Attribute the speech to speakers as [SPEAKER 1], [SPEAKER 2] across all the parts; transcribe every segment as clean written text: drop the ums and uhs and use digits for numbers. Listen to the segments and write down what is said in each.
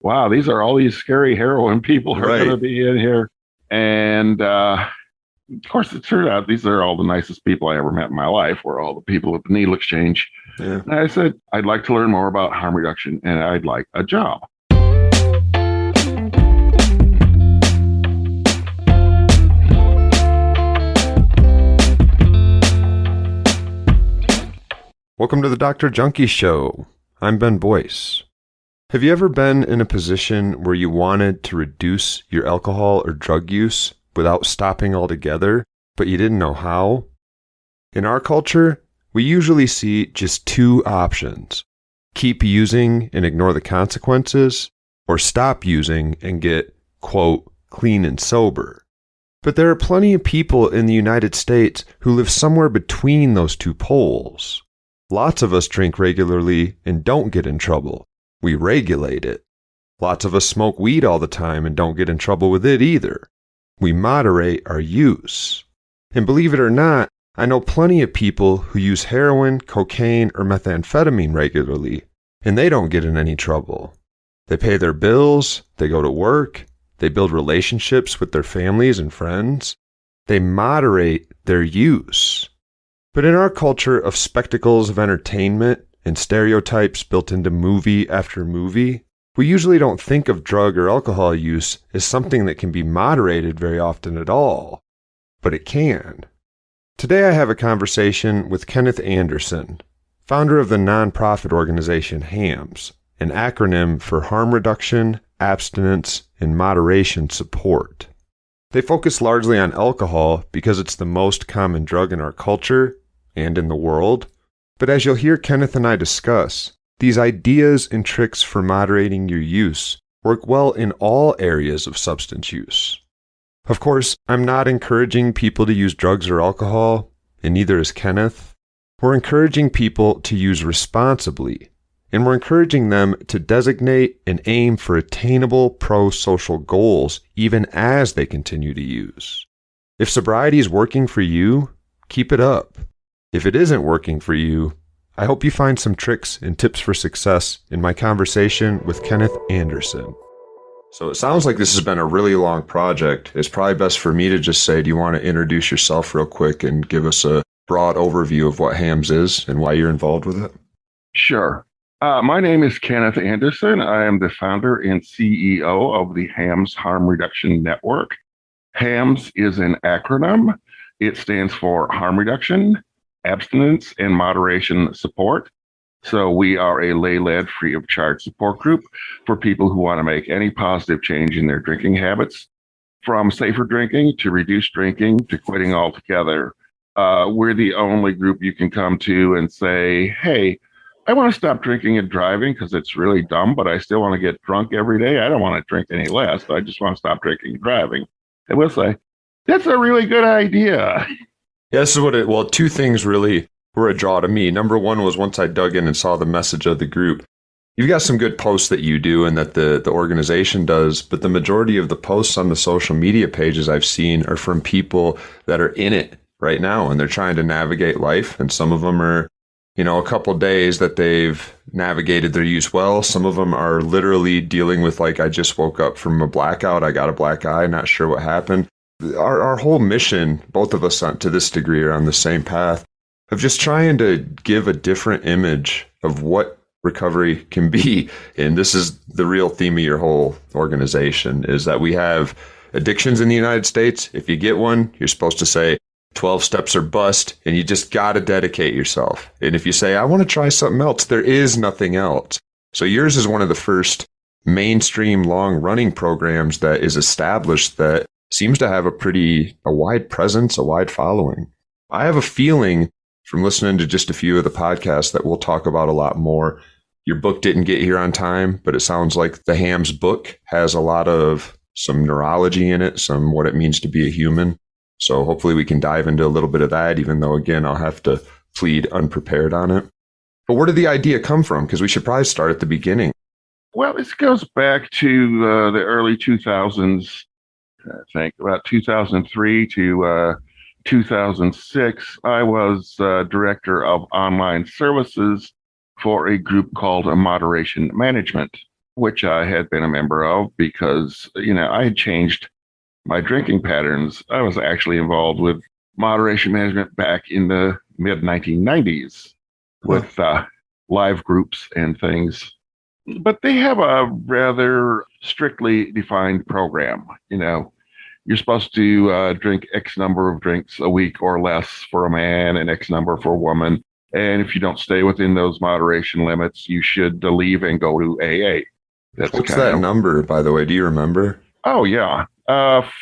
[SPEAKER 1] wow, these are all these scary heroin people are going to
[SPEAKER 2] Right.
[SPEAKER 1] be in here. And of course, it turned out these are all the nicest people I ever met in my life, were all the people at the needle exchange.
[SPEAKER 2] Yeah.
[SPEAKER 1] And I said, I'd like to learn more about harm reduction and I'd like a job.
[SPEAKER 2] Welcome to the Dr. Junkie Show. I'm Ben Boyce. Have you ever been in a position where you wanted to reduce your alcohol or drug use without stopping altogether, but you didn't know how? In our culture, we usually see just two options: keep using and ignore the consequences, or stop using and get, quote, clean and sober. But there are plenty of people in the United States who live somewhere between those two poles. Lots of us drink regularly and don't get in trouble. We regulate it. Lots of us smoke weed all the time and don't get in trouble with it either. We moderate our use. And believe it or not, I know plenty of people who use heroin, cocaine, or methamphetamine regularly, and they don't get in any trouble. They pay their bills, they go to work, they build relationships with their families and friends. They moderate their use. But in our culture of spectacles of entertainment and stereotypes built into movie after movie, we usually don't think of drug or alcohol use as something that can be moderated very often at all. But it can. Today I have a conversation with Kenneth Anderson, founder of the nonprofit organization HAMS, an acronym for Harm Reduction, Abstinence, and Moderation Support. They focus largely on alcohol because it's the most common drug in our culture and in the world. But as you'll hear Kenneth and I discuss, these ideas and tricks for moderating your use work well in all areas of substance use. Of course, I'm not encouraging people to use drugs or alcohol, and neither is Kenneth. We're encouraging people to use responsibly, and we're encouraging them to designate and aim for attainable pro-social goals even as they continue to use. If sobriety is working for you, keep it up. If it isn't working for you, I hope you find some tricks and tips for success in my conversation with Kenneth Anderson. So it sounds like this has been a really long project. It's probably best for me to just say, do you want to introduce yourself real quick and give us a broad overview of what HAMS is and why you're involved with it?
[SPEAKER 1] Sure. My name is Kenneth Anderson. I am the founder and CEO of the HAMS Harm Reduction Network. HAMS is an acronym. It stands for Harm Reduction, Abstinence, and Moderation Support. So we are a lay-led, free of charge support group for people who want to make any positive change in their drinking habits, from safer drinking to reduced drinking to quitting altogether. We're the only group you can come to and say, hey, I want to stop drinking and driving because it's really dumb, but I still want to get drunk every day. I don't want to drink any less. I just want to stop drinking and driving. And we'll say, that's a really good idea.
[SPEAKER 2] Yeah, this is well, two things really were a draw to me. Number one was once I dug in and saw the message of the group. You've got some good posts that you do and that the organization does, but the majority of the posts on the social media pages I've seen are from people that are in it right now and they're trying to navigate life. And some of them are, a couple of days that they've navigated their use well. Some of them are literally dealing with like, I just woke up from a blackout. I got a black eye, not sure what happened. Our whole mission, both of us to this degree, are on the same path of just trying to give a different image of what recovery can be. And this is the real theme of your whole organization, is that we have addictions in the United States. If you get one, you're supposed to say 12 steps or bust, and you just got to dedicate yourself. And if you say, I want to try something else, there is nothing else. So yours is one of the first mainstream long running programs that is established that seems to have a wide presence, a wide following. I have a feeling from listening to just a few of the podcasts that we'll talk about a lot more. Your book didn't get here on time, but it sounds like the HAMS book has a lot of some neurology in it, some what it means to be a human. So hopefully we can dive into a little bit of that, even though, again, I'll have to plead unprepared on it. But where did the idea come from? Because we should probably start at the beginning.
[SPEAKER 1] Well, this goes back to the early 2000s. I think about 2003 to 2006, I was director of online services for a group called Moderation Management. which I had been a member of because, I had changed my drinking patterns. I was actually involved with moderation management back in the mid 1990s with live groups and things. But they have a rather strictly defined program. You're supposed to drink X number of drinks a week or less for a man and X number for a woman. And if you don't stay within those moderation limits, you should leave and go to AA.
[SPEAKER 2] What's that number, by the way? Do you remember?
[SPEAKER 1] Oh, yeah.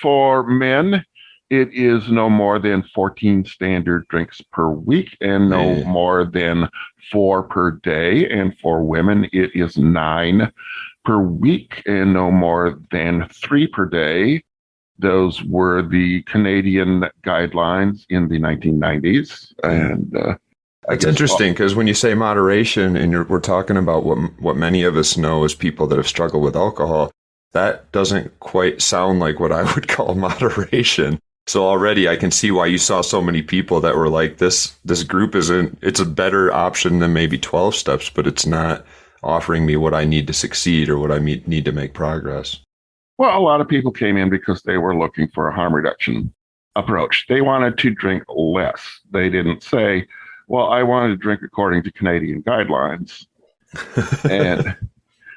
[SPEAKER 1] For men, it is no more than 14 standard drinks per week and no more than 4 per day. And for women, it is 9 per week and no more than 3 per day. Those were the Canadian guidelines in the 1990s. And
[SPEAKER 2] it's interesting because when you say moderation and we're talking about what many of us know as people that have struggled with alcohol, that doesn't quite sound like what I would call moderation. So already I can see why you saw so many people that were like, this group it's a better option than maybe 12 steps, but it's not offering me what I need to succeed or what I need to make progress.
[SPEAKER 1] Well, a lot of people came in because they were looking for a harm reduction approach. They wanted to drink less. They didn't say, well, I wanted to drink according to Canadian guidelines. And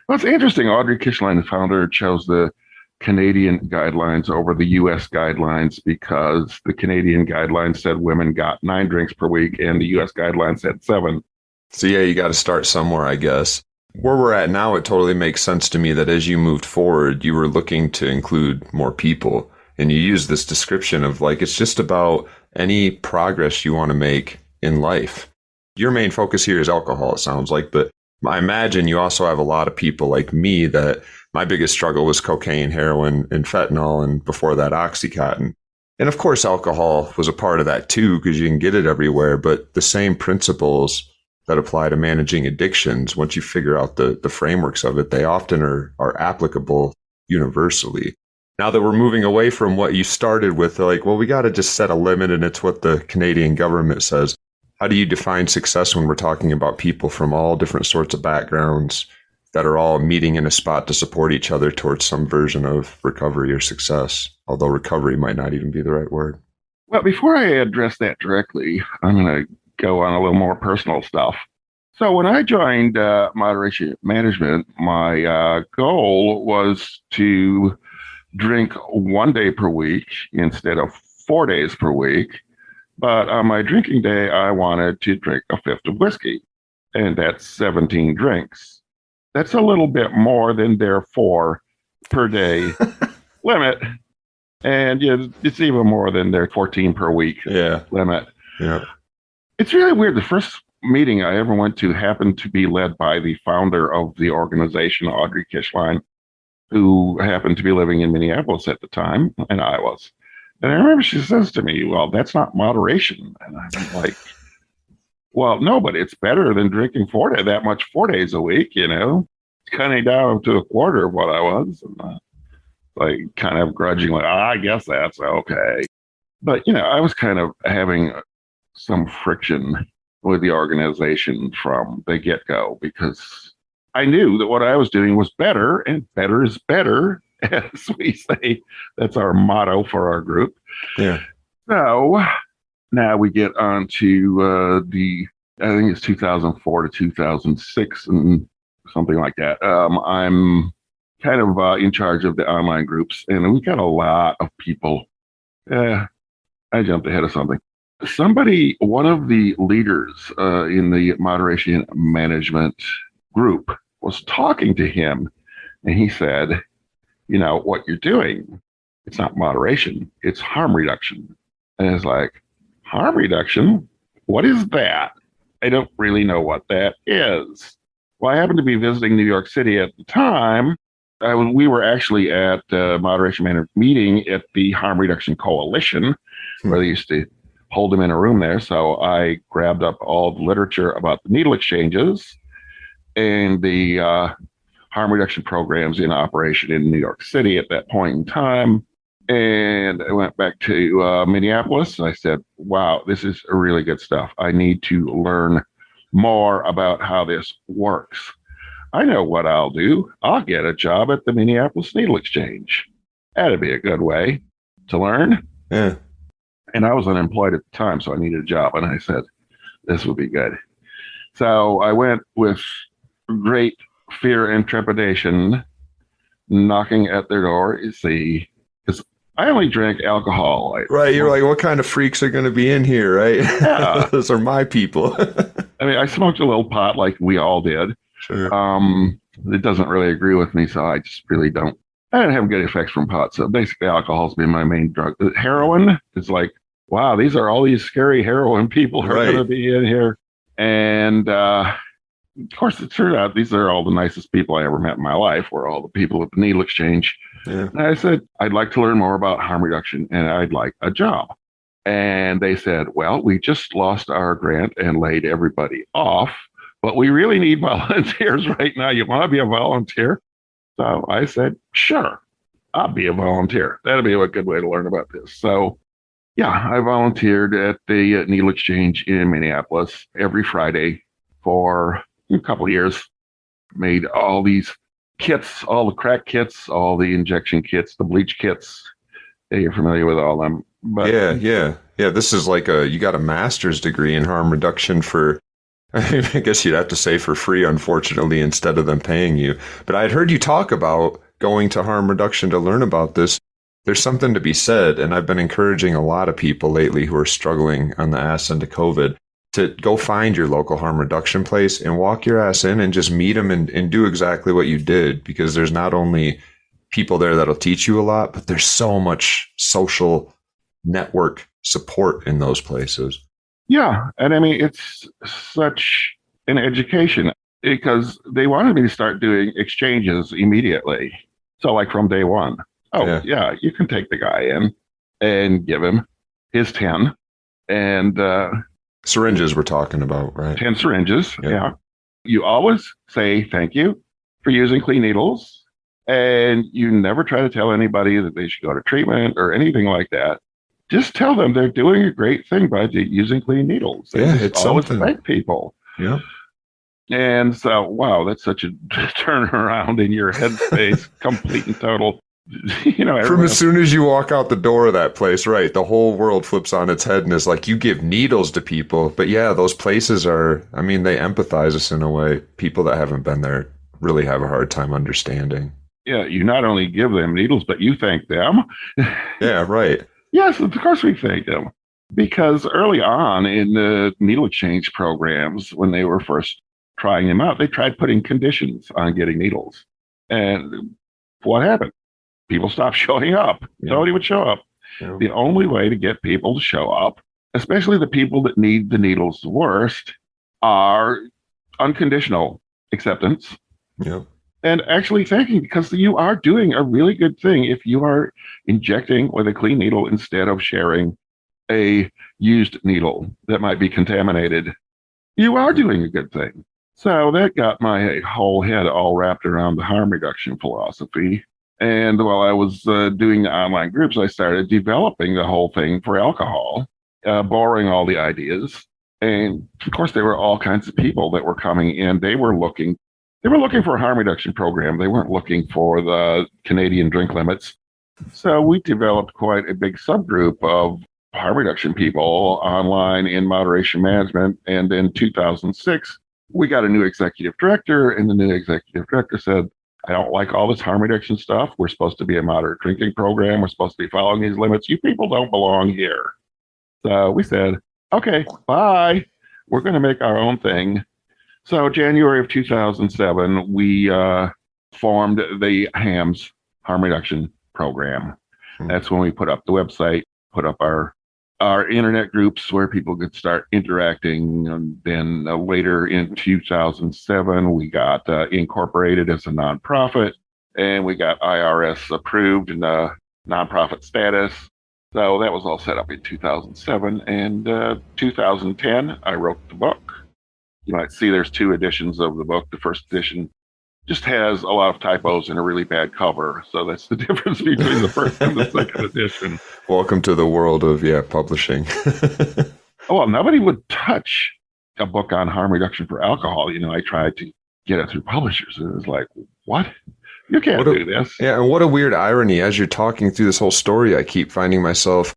[SPEAKER 1] it's interesting. Audrey Kishline, the founder, chose the Canadian guidelines over the U.S. guidelines because the Canadian guidelines said women got 9 drinks per week and the U.S. guidelines said 7.
[SPEAKER 2] So yeah, you got to start somewhere, I guess. Where we're at now, it totally makes sense to me that as you moved forward, you were looking to include more people. And you use this description of like, it's just about any progress you want to make in life. Your main focus here is alcohol, it sounds like, but I imagine you also have a lot of people like me that my biggest struggle was cocaine, heroin, and fentanyl, and before that, Oxycontin. And of course, alcohol was a part of that too, because you can get it everywhere, but the same principles that apply to managing addictions, once you figure out the frameworks of it, they often are applicable universally. Now that we're moving away from what you started with, like, well, we got to just set a limit and it's what the Canadian government says. How do you define success when we're talking about people from all different sorts of backgrounds that are all meeting in a spot to support each other towards some version of recovery or success, although recovery might not even be the right word?
[SPEAKER 1] Well, before I address that directly, I'm going to go on a little more personal stuff. So when I joined moderation management, my goal was to drink 1 day per week instead of 4 days per week. But on my drinking day, I wanted to drink a fifth of whiskey, and that's 17 drinks. That's a little bit more than their 4 per day limit. And it's even more than their 14 per week limit.
[SPEAKER 2] Yeah.
[SPEAKER 1] It's really weird. The first meeting I ever went to happened to be led by the founder of the organization, Audrey Kishline, who happened to be living in Minneapolis at the time, and I was. And I remember she says to me, well, that's not moderation. And I'm like, well, no, but it's better than drinking 4 days a week, cutting down to a quarter of what I was. And like kind of grudgingly, I guess that's okay. But, I was kind of having some friction with the organization from the get-go because I knew that what I was doing was better, and better is better, as we say. That's our motto for our group.
[SPEAKER 2] Yeah.
[SPEAKER 1] So now we get on to I think it's 2004 to 2006 and something like that. I'm kind of in charge of the online groups, and we got a lot of people. I jumped ahead of something. One of the leaders in the moderation management group was talking to him, and he said, what you're doing, it's not moderation, it's harm reduction. And it's like, harm reduction? What is that? I don't really know what that is. Well, I happened to be visiting New York City at the time. We were actually at a moderation management meeting at the Harm Reduction Coalition, where they used to hold them in a room there. So I grabbed up all the literature about the needle exchanges and the harm reduction programs in operation in New York City at that point in time. And I went back to Minneapolis. I said, wow, this is really good stuff. I need to learn more about how this works. I know what I'll do. I'll get a job at the Minneapolis Needle Exchange. That'd be a good way to learn.
[SPEAKER 2] Yeah.
[SPEAKER 1] And I was unemployed at the time, so I needed a job. And I said, this would be good. So I went with great fear and trepidation, knocking at their door. You see, because I only drank alcohol.
[SPEAKER 2] Right. You're like, what kind of freaks are going to be in here, right?
[SPEAKER 1] Yeah.
[SPEAKER 2] Those are my people.
[SPEAKER 1] I mean, I smoked a little pot like we all did.
[SPEAKER 2] Sure.
[SPEAKER 1] It doesn't really agree with me, so I just really don't. I didn't have good effects from pot. So basically, alcohol's been my main drug. Heroin is like, wow, these are all these scary heroin people who are going to be in here. And of course, it turned out these are all the nicest people I ever met in my life, were all the people at the Needle Exchange.
[SPEAKER 2] Yeah.
[SPEAKER 1] And I said, I'd like to learn more about harm reduction and I'd like a job. And they said, well, we just lost our grant and laid everybody off, but we really need volunteers right now. You want to be a volunteer? So I said, sure, I'll be a volunteer. That'll be a good way to learn about this. So yeah, I volunteered at the Needle Exchange in Minneapolis every Friday for a couple of years. Made all these kits, all the crack kits, all the injection kits, the bleach kits. Yeah, you're familiar with all them. But
[SPEAKER 2] Yeah. This is like you got a master's degree in harm reduction for, I guess you'd have to say for free, unfortunately, instead of them paying you. But I'd heard you talk about going to harm reduction to learn about this. There's something to be said, and I've been encouraging a lot of people lately who are struggling on the ass end of COVID to go find your local harm reduction place and walk your ass in and just meet them and do exactly what you did, because there's not only people there that'll teach you a lot, but there's so much social network support in those places.
[SPEAKER 1] yeah, and I mean, it's such an education because they wanted me to start doing exchanges immediately. So like from day one. Oh, yeah, you can take the guy in and give him his 10 and
[SPEAKER 2] syringes we're talking about, right?
[SPEAKER 1] 10 syringes. Yeah. You always say thank you for using clean needles, and you never try to tell anybody that they should go to treatment or anything like that. Just tell them they're doing a great thing by using clean needles.
[SPEAKER 2] It's
[SPEAKER 1] always
[SPEAKER 2] something.
[SPEAKER 1] thank people.
[SPEAKER 2] Yeah.
[SPEAKER 1] And so, wow, that's such a turnaround in your headspace, complete and total.
[SPEAKER 2] From as soon as you walk out the door of that place, right, the whole world flips on its head and is like, you give needles to people. But yeah, those places are, I mean, they empathize us in a way. People that haven't been there really have a hard time understanding.
[SPEAKER 1] Yeah, you not only give them needles, but you thank them.
[SPEAKER 2] Yeah, right.
[SPEAKER 1] Yes, of course we thank them. Because early on in the needle exchange programs, when they were first trying them out, they tried putting conditions on getting needles. And what happened? People stopped showing up.
[SPEAKER 2] Yeah.
[SPEAKER 1] Nobody would show up.
[SPEAKER 2] Yeah.
[SPEAKER 1] The only way to get people to show up, especially the people that need the needles the worst, are unconditional acceptance.
[SPEAKER 2] Yeah.
[SPEAKER 1] And actually thanking, because you are doing a really good thing if you are injecting with a clean needle instead of sharing a used needle that might be contaminated. You are doing a good thing. So that got my whole head all wrapped around the harm reduction philosophy. And while I was doing the online groups, I started developing the whole thing for alcohol, borrowing all the ideas. And of course, there were all kinds of people that were coming in. They were looking for a harm reduction program. They weren't looking for the Canadian drink limits. So we developed quite a big subgroup of harm reduction people online in moderation management. And in 2006, we got a new executive director, and the new executive director said, I don't like all this harm reduction stuff. We're supposed to be a moderate drinking program. We're supposed to be following these limits. You people don't belong here. So we said, okay, bye. We're going to make our own thing. So January of 2007, we formed the HAMS harm reduction program. That's when we put up the website, put up our internet groups where people could start interacting. And then later in 2007, we got incorporated as a nonprofit, and we got IRS approved in the nonprofit status. So that was all set up in 2007. And 2010, I wrote the book. You might see there's 2 editions of the book. The first edition just has a lot of typos and a really bad cover. So that's the difference between the first and the second edition.
[SPEAKER 2] Welcome to the world of, publishing.
[SPEAKER 1] Well, nobody would touch a book on harm reduction for alcohol. I tried to get it through publishers. And it was like, what? You can't do this.
[SPEAKER 2] Yeah, and what a weird irony. As you're talking through this whole story, I keep finding myself,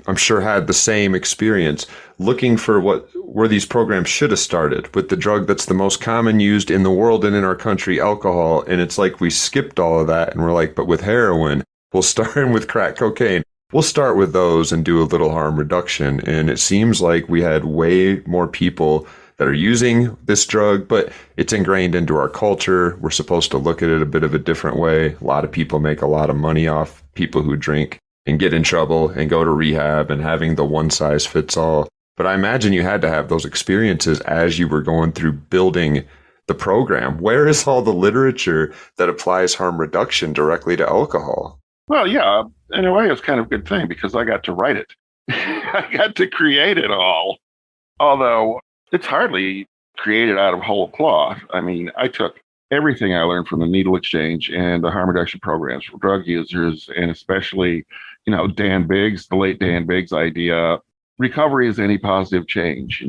[SPEAKER 2] I'm sure, had the same experience looking for where these programs should have started with the drug that's the most common used in the world and in our country, alcohol. And it's like we skipped all of that and we're like, but with heroin, we'll start in with crack cocaine. We'll start with those and do a little harm reduction. And it seems like we had way more people that are using this drug, but it's ingrained into our culture. We're supposed to look at it a bit of a different way. A lot of people make a lot of money off people who drink and get in trouble and go to rehab and having the one size fits all. But I imagine you had to have those experiences as you were going through building the program. Where is all the literature that applies harm reduction directly to alcohol?
[SPEAKER 1] Well, yeah, in a way, it's kind of a good thing because I got to write it. I got to create it all. Although it's hardly created out of whole cloth. I mean, I took everything I learned from the needle exchange and the harm reduction programs for drug users, and especially, Dan Biggs, the late Dan Biggs idea, recovery is any positive change.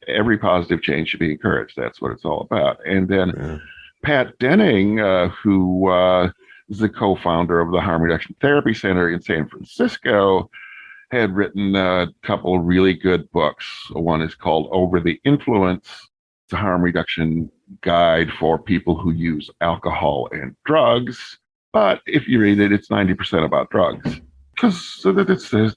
[SPEAKER 1] Every positive change should be encouraged. That's what it's all about. And then Pat Denning, who is the co-founder of the Harm Reduction Therapy Center in San Francisco, had written a couple of really good books. One is called Over the Influence. It's a harm reduction guide for people who use alcohol and drugs. But if you read it, it's 90% about drugs. Because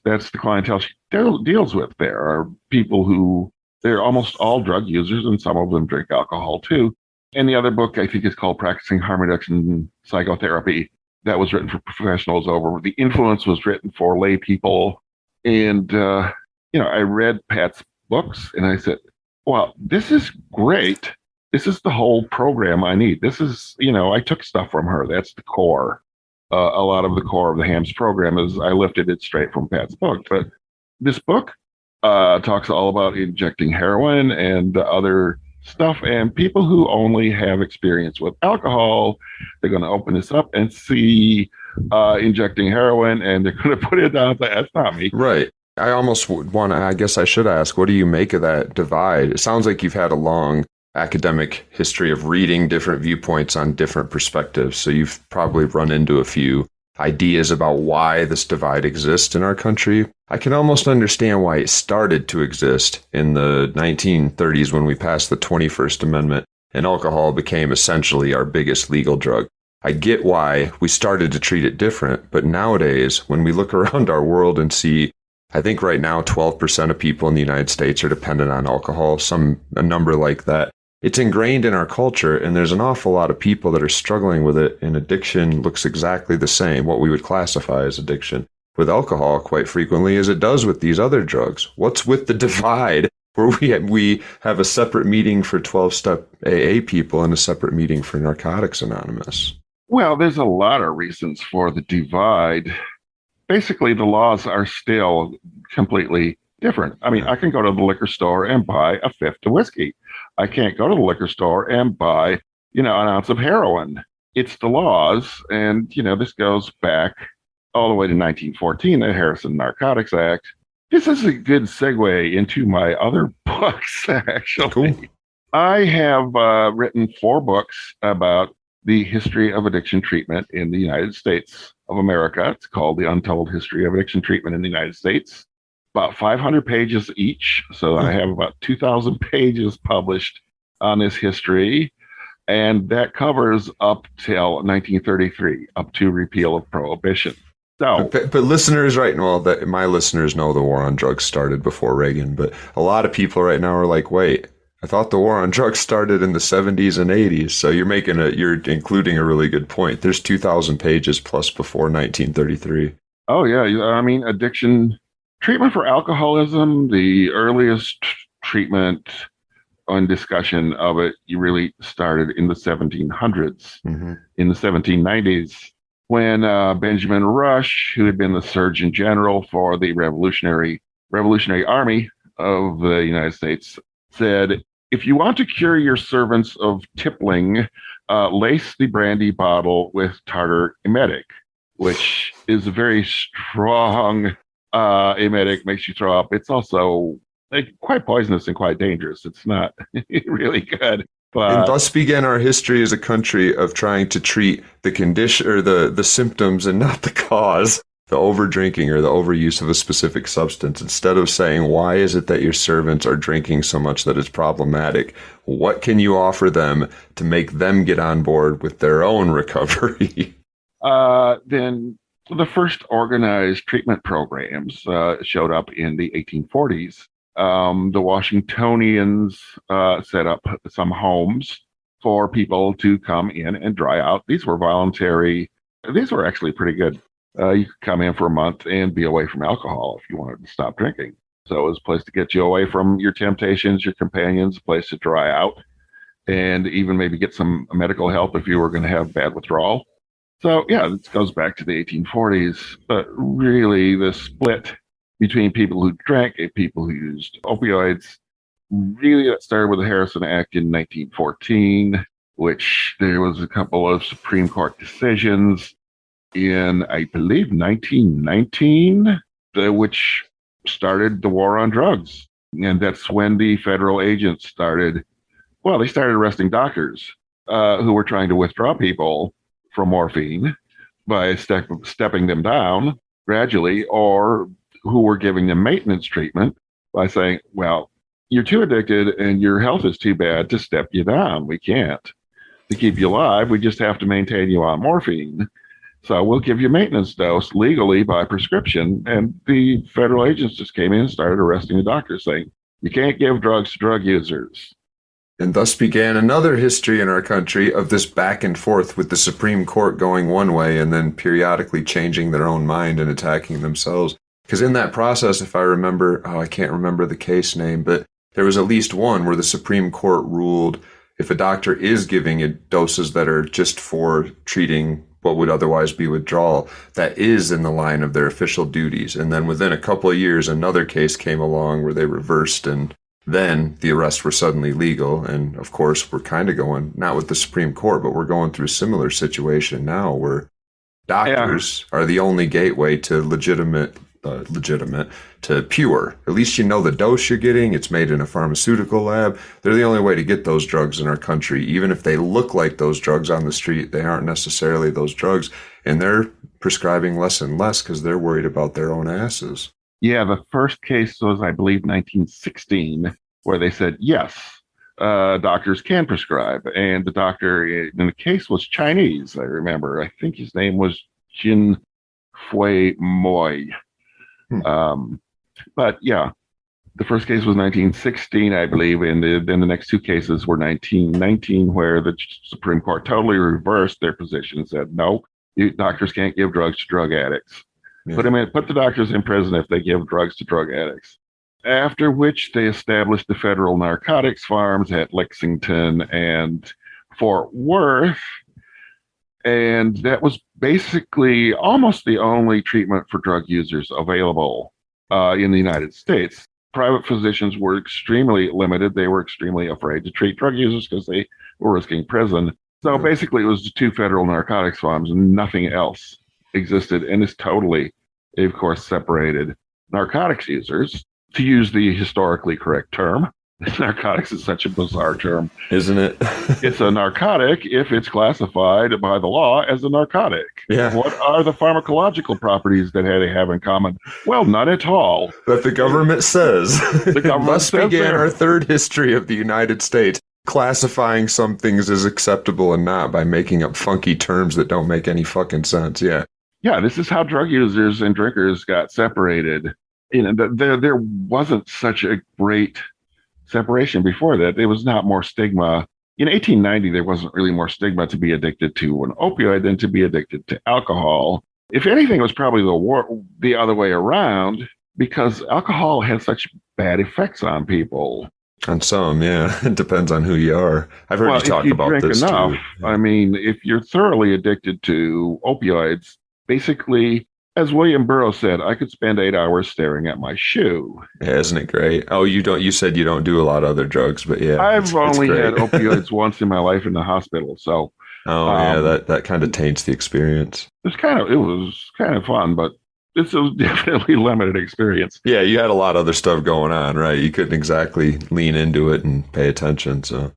[SPEAKER 1] that's the clientele she deals with. There are people who, they're almost all drug users, and some of them drink alcohol too. And the other book, I think, is called Practicing Harm Reduction Psychotherapy. That was written for professionals. Over the Influence was written for lay people. And, I read Pat's books and I said, well, this is great. This is the whole program I need. This is, I took stuff from her. That's the core. A lot of the core of the HAMS program is I lifted it straight from Pat's book. But this book talks all about injecting heroin and other stuff. And people who only have experience with alcohol, they're going to open this up and see injecting heroin, and they're going to put it down. That's not me.
[SPEAKER 2] Right. I almost want to, I guess I should ask, what do you make of that divide? It sounds like you've had a long academic history of reading different viewpoints on different perspectives. So you've probably run into a few ideas about why this divide exists in our country. I can almost understand why it started to exist in the 1930s when we passed the 21st Amendment and alcohol became essentially our biggest legal drug. I get why we started to treat it different, but nowadays, when we look around our world and see, I think right now 12% of people in the United States are dependent on alcohol, a number like that. It's ingrained in our culture, and there's an awful lot of people that are struggling with it, and addiction looks exactly the same, what we would classify as addiction, with alcohol quite frequently as it does with these other drugs. What's with the divide where we have a separate meeting for 12-step AA people and a separate meeting for Narcotics Anonymous?
[SPEAKER 1] Well, there's a lot of reasons for the divide. Basically, the laws are still completely different. I mean, I can go to the liquor store and buy a fifth of whiskey. I can't go to the liquor store and buy, an ounce of heroin. It's the laws. And, this goes back all the way to 1914, the Harrison Narcotics Act. This is a good segue into my other books, actually.
[SPEAKER 2] Cool.
[SPEAKER 1] I have written 4 books about the history of addiction treatment in the United States of America. It's called The Untold History of Addiction Treatment in the United States. About 500 pages each. So I have about 2,000 pages published on this history. And that covers up till 1933, up to repeal of prohibition. So,
[SPEAKER 2] but listeners, right now, that my listeners know the war on drugs started before Reagan, but a lot of people right now are like, wait, I thought the war on drugs started in the 70s and 80s. So you're including a really good point. There's 2,000 pages plus before 1933.
[SPEAKER 1] Oh, yeah. I mean, addiction treatment for alcoholism, the earliest treatment and discussion of it, you really started in the 1700s, in the 1790s, when Benjamin Rush, who had been the Surgeon General for the Revolutionary Army of the United States, said, if you want to cure your servants of tippling, lace the brandy bottle with tartar emetic, which is a very strong emetic, makes you throw up. It's also quite poisonous and quite dangerous. It's not really good.
[SPEAKER 2] And
[SPEAKER 1] But
[SPEAKER 2] thus began our history as a country of trying to treat the condition or the symptoms and not the cause, the over drinking or the overuse of a specific substance. Instead of saying, why is it that your servants are drinking so much that it's problematic? What can you offer them to make them get on board with their own recovery?
[SPEAKER 1] then the first organized treatment programs showed up in the 1840s. The Washingtonians set up some homes for people to come in and dry out. These were voluntary. These were actually pretty good. You could come in for a month and be away from alcohol if you wanted to stop drinking. So it was a place to get you away from your temptations, your companions, a place to dry out, and even maybe get some medical help if you were going to have bad withdrawal. So, yeah, this goes back to the 1840s, but really the split between people who drank and people who used opioids, really that started with the Harrison Act in 1914, which there was a couple of Supreme Court decisions in, I believe, 1919, which started the war on drugs. And that's when the federal agents started, well, they started arresting doctors who were trying to withdraw people from morphine by stepping them down gradually, or who were giving them maintenance treatment by saying, well, you're too addicted and your health is too bad to step you down. We can't. To keep you alive, we just have to maintain you on morphine. So we'll give you a maintenance dose legally by prescription. And the federal agents just came in and started arresting the doctors saying, you can't give drugs to drug users.
[SPEAKER 2] And thus began another history in our country of this back and forth with the Supreme Court going one way and then periodically changing their own mind and attacking themselves. Because in that process, if I remember, I can't remember the case name, but there was at least one where the Supreme Court ruled if a doctor is giving doses that are just for treating what would otherwise be withdrawal, that is in the line of their official duties. And then within a couple of years, another case came along where they reversed, and then the arrests were suddenly legal. And of course, we're kind of going, not with the Supreme Court, but we're going through a similar situation now where doctors are the only gateway to legitimate to pure. At least you know the dose you're getting. It's made in a pharmaceutical lab. They're the only way to get those drugs in our country. Even if they look like those drugs on the street, they aren't necessarily those drugs. And they're prescribing less and less because they're worried about their own asses.
[SPEAKER 1] Yeah, the first case was, I believe, 1916, where they said, yes, doctors can prescribe. And the doctor in the case was Chinese, I remember. I think his name was Jin Fui Moi. But yeah, the first case was 1916, I believe, and then the next two cases were 1919, where the Supreme Court totally reversed their position and said, no, doctors can't give drugs to drug addicts. Yeah. Put the doctors in prison if they give drugs to drug addicts. After which they established the federal narcotics farms at Lexington and Fort Worth. And that was basically almost the only treatment for drug users available in the United States. Private physicians were extremely limited. They were extremely afraid to treat drug users because they were risking prison. So basically, it was the two federal narcotics farms and nothing else existed. And it's totally, of course, separated narcotics users, to use the historically correct term. Narcotics is such a bizarre term,
[SPEAKER 2] isn't it?
[SPEAKER 1] It's a narcotic if it's classified by the law as a narcotic.
[SPEAKER 2] Yeah.
[SPEAKER 1] What are the pharmacological properties that they have in common? Well, none at all.
[SPEAKER 2] That the government says.
[SPEAKER 1] The government
[SPEAKER 2] Thus began our third history of the United States, classifying some things as acceptable and not by making up funky terms that don't make any fucking sense. Yeah.
[SPEAKER 1] Yeah, this is how drug users and drinkers got separated. You know, there wasn't such a great separation before that. There was not more stigma. In 1890, there wasn't really more stigma to be addicted to an opioid than to be addicted to alcohol. If anything, it was probably the other way around, because alcohol had such bad effects on people.
[SPEAKER 2] On some, yeah. It depends on who you are. I've heard you talk about this
[SPEAKER 1] enough,
[SPEAKER 2] too. Yeah.
[SPEAKER 1] I mean, if you're thoroughly addicted to opioids, basically, as William Burroughs said, I could spend 8 hours staring at my shoe.
[SPEAKER 2] Yeah, isn't it great? Oh, you said you don't do a lot of other drugs, but yeah.
[SPEAKER 1] I've only had opioids once in my life in the hospital, so.
[SPEAKER 2] Oh, yeah, that kind of taints the experience.
[SPEAKER 1] It was kind of fun, but this was definitely limited experience.
[SPEAKER 2] Yeah, you had a lot of other stuff going on, right? You couldn't exactly lean into it and pay attention, so.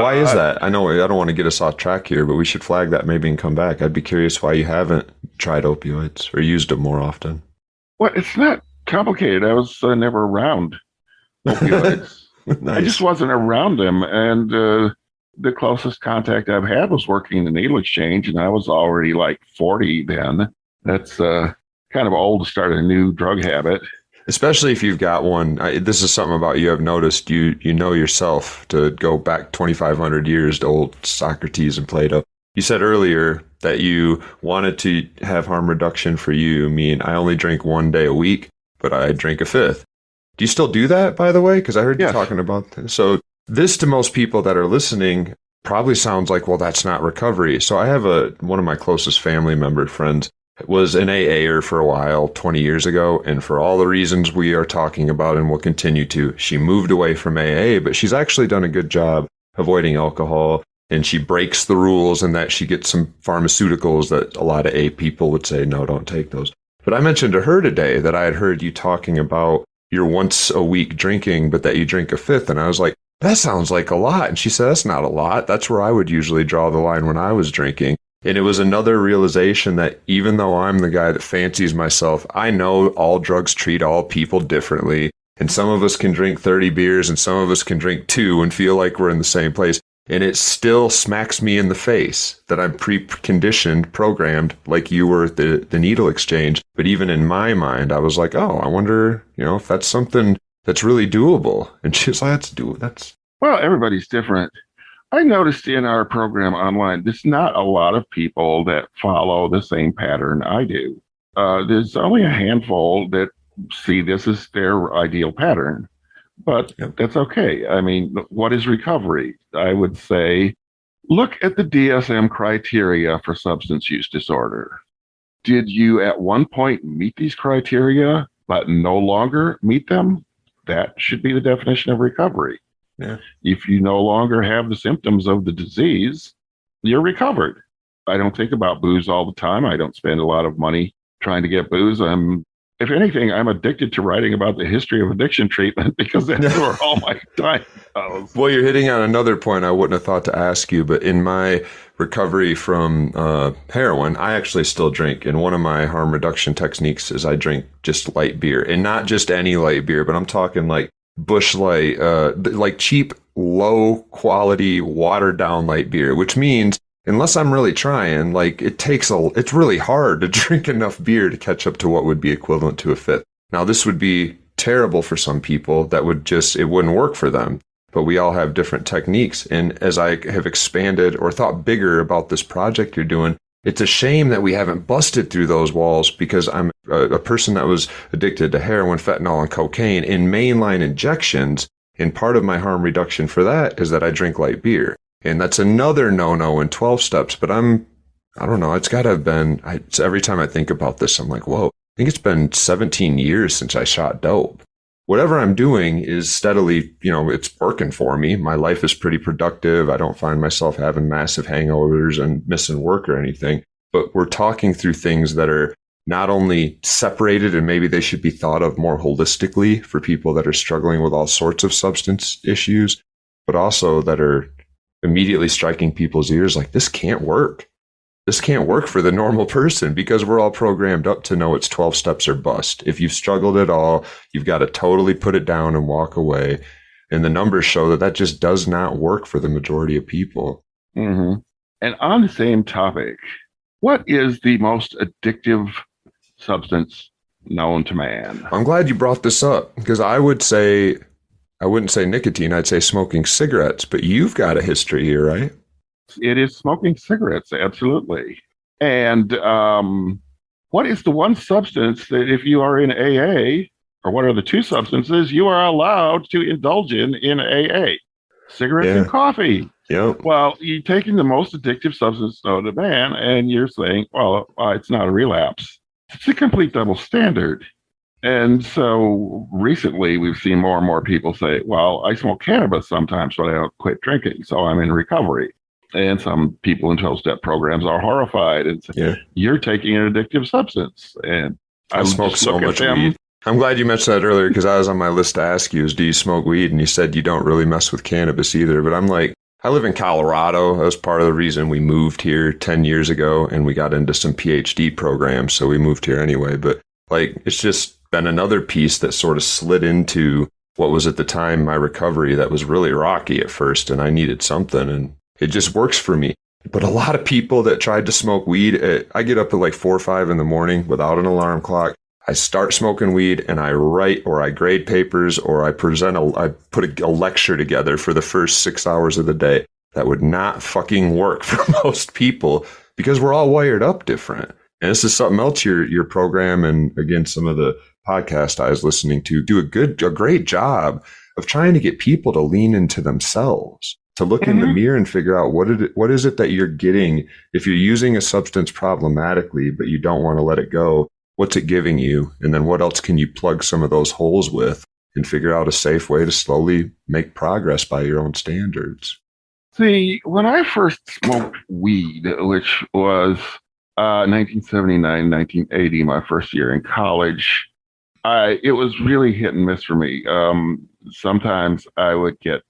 [SPEAKER 2] Why is
[SPEAKER 1] But
[SPEAKER 2] that? I know I don't want to get us off track here, but we should flag that maybe and come back. I'd be curious why you haven't tried opioids or used them more often.
[SPEAKER 1] well, it's not complicated. I was never around opioids. I just
[SPEAKER 2] Nice.
[SPEAKER 1] wasn't around them. And the closest contact I've had was working in the needle exchange, and I was already like 40 then. That's kind of old to start a new drug habit.
[SPEAKER 2] Especially if you've got one. This is something about you I've noticed. You know yourself to go back 2,500 years to old Socrates and Plato. You said earlier that you wanted to have harm reduction for you. Mean I only drink 1 day a week, but I drink a fifth. Do you still do that, by the way? Because I heard you
[SPEAKER 1] Yes.
[SPEAKER 2] talking about this. So this to most people that are listening probably sounds like, well, that's not recovery. So I have one of my closest family member friends was an AAer for a while, 20 years ago. And for all the reasons we are talking about and will continue to, she moved away from AA, but she's actually done a good job avoiding alcohol. And she breaks the rules in that she gets some pharmaceuticals that a lot of A people would say, no, don't take those. But I mentioned to her today that I had heard you talking about your once a week drinking, but that you drink a fifth. And I was like, that sounds like a lot. And she said, that's not a lot. That's where I would usually draw the line when I was drinking. And it was another realization that even though I'm the guy that fancies myself, I know all drugs treat all people differently. And some of us can drink 30 beers and some of us can drink 2 and feel like we're in the same place. And it still smacks me in the face that I'm preconditioned, programmed like you were at the needle exchange. But even in my mind, I was like, oh, I wonder, if that's something that's really doable. And she was like, that's.
[SPEAKER 1] Well, everybody's different. I noticed in our program online, there's not a lot of people that follow the same pattern I do. There's only a handful that see this as their ideal pattern, but
[SPEAKER 2] Yep.
[SPEAKER 1] that's okay. I mean, what is recovery? I would say look at the DSM criteria for substance use disorder. Did you at one point meet these criteria, but no longer meet them? That should be the definition of recovery.
[SPEAKER 2] Yeah.
[SPEAKER 1] If you no longer have the symptoms of the disease, you're recovered. I don't think about booze all the time. I don't spend a lot of money trying to get booze. If anything, I'm addicted to writing about the history of addiction treatment because that's where all my time goes.
[SPEAKER 2] Well, you're hitting on another point I wouldn't have thought to ask you, but in my recovery from heroin, I actually still drink. And one of my harm reduction techniques is I drink just light beer, and not just any light beer, but I'm talking like Busch Light, like cheap, low quality, watered down light beer, which means unless I'm really trying, like it's really hard to drink enough beer to catch up to what would be equivalent to a fifth. Now, this would be terrible for some people that it wouldn't work for them, but we all have different techniques. And as I have expanded or thought bigger about this project you're doing, it's a shame that we haven't busted through those walls, because I'm a person that was addicted to heroin, fentanyl, and cocaine in mainline injections. And part of my harm reduction for that is that I drink light beer. And that's another no-no in 12 steps. But I don't know, it's got to have been, every time I think about this, I'm like, whoa, I think it's been 17 years since I shot dope. Whatever I'm doing is steadily, it's working for me. My life is pretty productive. I don't find myself having massive hangovers and missing work or anything. But we're talking through things that are not only separated, and maybe they should be thought of more holistically for people that are struggling with all sorts of substance issues, but also that are immediately striking people's ears like, this can't work. This can't work for the normal person, because we're all programmed up to know it's 12 steps or bust. If you've struggled at all, you've got to totally put it down and walk away. And the numbers show that just does not work for the majority of people.
[SPEAKER 1] Mm-hmm. And on the same topic, what is the most addictive substance known to man?
[SPEAKER 2] I'm glad you brought this up, because I wouldn't say nicotine, I'd say smoking cigarettes, but you've got a history here, right?
[SPEAKER 1] It is smoking cigarettes, absolutely. And what is the one substance that if you are in AA, or what are the two substances you are allowed to indulge in AA? Cigarettes and coffee.
[SPEAKER 2] Yep.
[SPEAKER 1] Well, you're taking the most addictive substance known to man, and you're saying, well, it's not a relapse. It's a complete double standard. And so recently we've seen more and more people say, well, I smoke cannabis sometimes, but I don't quit drinking, so I'm in recovery. And some people in 12-step programs are horrified and say, you're taking an addictive substance. And
[SPEAKER 2] I smoke so much weed. I'm glad you mentioned that earlier, because I was on my list to ask you is, do you smoke weed? And you said you don't really mess with cannabis either. But I'm like, I live in Colorado. That was part of the reason we moved here 10 years ago, and we got into some PhD programs, so we moved here anyway. But like, it's just been another piece that sort of slid into what was at the time my recovery that was really rocky at first, and I needed something, and it just works for me. But a lot of people that tried to smoke weed, I get up at like 4 or 5 in the morning without an alarm clock. I start smoking weed and I write or I grade papers or I put a lecture together for the first 6 hours of the day. That would not fucking work for most people because we're all wired up different. And this is something else your program and again, some of the podcast I was listening to do a great job of trying to get people to lean into themselves, to look in the mirror and figure out what is it that you're getting if you're using a substance problematically, but you don't want to let it go. What's it giving you? And then what else can you plug some of those holes with and figure out a safe way to slowly make progress by your own standards?
[SPEAKER 1] See, when I first smoked weed, which was 1979, 1980, my first year in college, it was really hit and miss for me. Sometimes I would get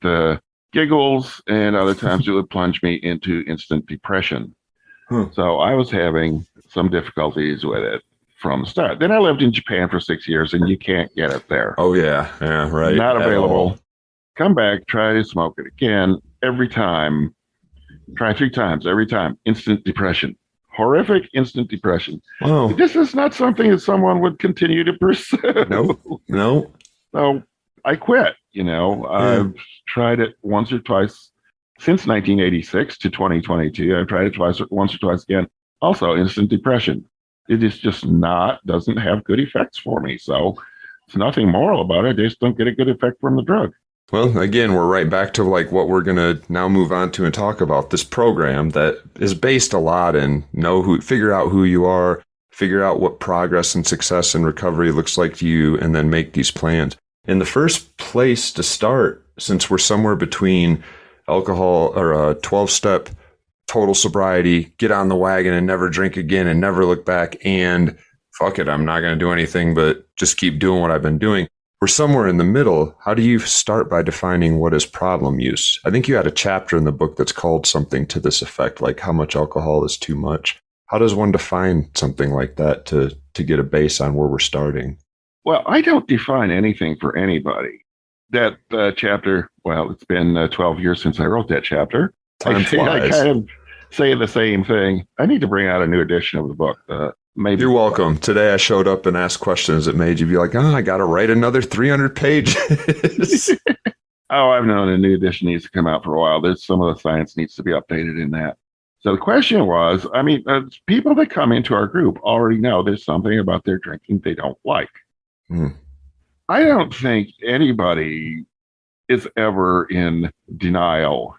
[SPEAKER 1] giggles, and other times it would plunge me into instant depression. So I was having some difficulties with it from the start. Then I lived in Japan for 6 years, and you can't get it there.
[SPEAKER 2] Oh, yeah, right.
[SPEAKER 1] Not available. Come back, try to smoke it again. Every time, try 3 times, every time, instant depression. Horrific instant depression.
[SPEAKER 2] Wow.
[SPEAKER 1] This is not something that someone would continue to pursue.
[SPEAKER 2] No.
[SPEAKER 1] So I quit, I've tried it once or twice since 1986 to 2022. I've tried it once or twice again. Also, instant depression. It is just doesn't have good effects for me. So it's nothing moral about it. I just don't get a good effect from the drug.
[SPEAKER 2] Well, again, we're right back to like what we're going to now move on to and talk about, this program that is based a lot in figure out who you are, figure out what progress and success and recovery looks like to you, and then make these plans. In the first place to start, since we're somewhere between alcohol or a 12-step total sobriety, get on the wagon and never drink again and never look back, and fuck it, I'm not going to do anything but just keep doing what I've been doing. We're somewhere in the middle. How do you start by defining what is problem use? I think you had a chapter in the book that's called something to this effect, like how much alcohol is too much. How does one define something like that to get a base on where we're starting?
[SPEAKER 1] Well, I don't define anything for anybody. That chapter, well, it's been 12 years since I wrote that chapter.
[SPEAKER 2] Time flies.
[SPEAKER 1] I kind of say the same thing. I need to bring out a new edition of the book. Maybe.
[SPEAKER 2] You're welcome. Today I showed up and asked questions that made you be like, I got to write another 300 pages.
[SPEAKER 1] Oh, I've known a new edition needs to come out for a while. There's some of the science needs to be updated in that. So the question was, people that come into our group already know there's something about their drinking they don't like. I don't think anybody is ever in denial